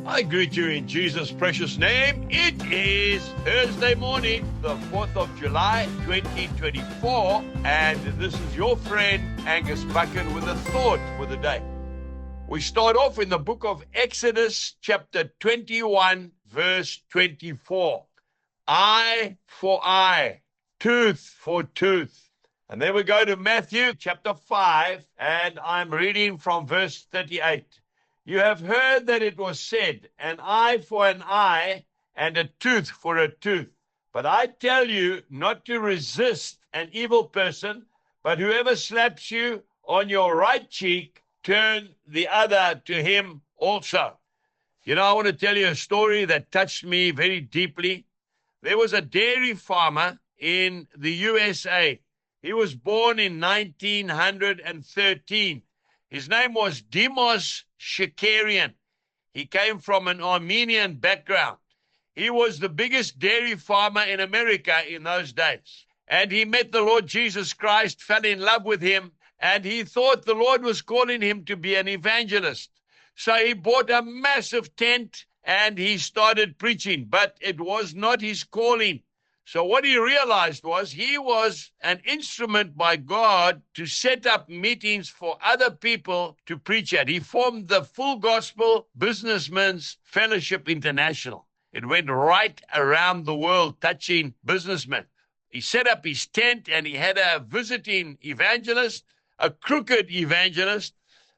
I greet you in Jesus' precious name. It is Thursday morning, the 4th of July, 2024, and this is your friend Angus Buchan with a thought for the day. We start off in the book of Exodus, chapter 21, verse 24. Eye for eye, tooth for tooth. And then we go to Matthew, chapter 5, and I'm reading from verse 38. You have heard that it was said, an eye for an eye and a tooth for a tooth. But I tell you not to resist an evil person, but whoever slaps you on your right cheek, turn the other to him also. You know, I want to tell you a story that touched me very deeply. There was a dairy farmer in the USA. He was born in 1913. His name was Shakarian. He came from an Armenian background. He was the biggest dairy farmer in America in those days. And he met the Lord Jesus Christ, fell in love with him, and he thought the Lord was calling him to be an evangelist. So he bought a massive tent and he started preaching, but it was not his calling. So what he realized was he was an instrument by God to set up meetings for other people to preach at. He formed the Full Gospel Businessmen's Fellowship International. It went right around the world touching businessmen. He set up his tent and he had a visiting evangelist, a crooked evangelist.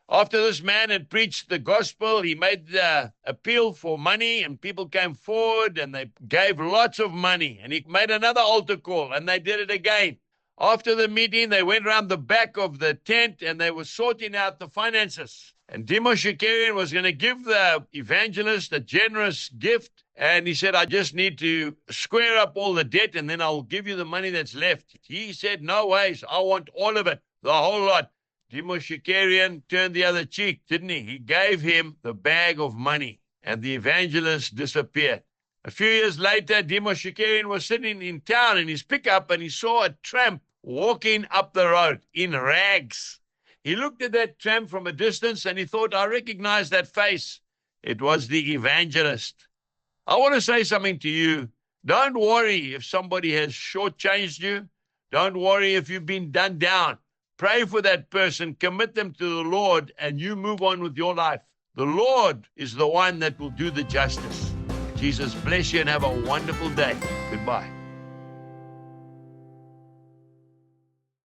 After this man had preached the gospel, he made the appeal for money and people came forward and they gave lots of money. And he made another altar call and they did it again. After the meeting, they went around the back of the tent and they were sorting out the finances. And Shakarian was going to give the evangelist a generous gift. And he said, I just need to square up all the debt and then I'll give you the money that's left. He said, no ways, I want all of it, the whole lot. Shakarian turned the other cheek, didn't he? He gave him the bag of money, and the evangelist disappeared. A few years later, Shakarian was sitting in town in his pickup, and he saw a tramp walking up the road in rags. He looked at that tramp from a distance, and he thought, I recognize that face. It was the evangelist. I want to say something to you. Don't worry if somebody has shortchanged you. Don't worry if you've been done down. Pray for that person, commit them to the Lord, and you move on with your life. The Lord is the one that will do the justice. Jesus bless you and have a wonderful day. Goodbye.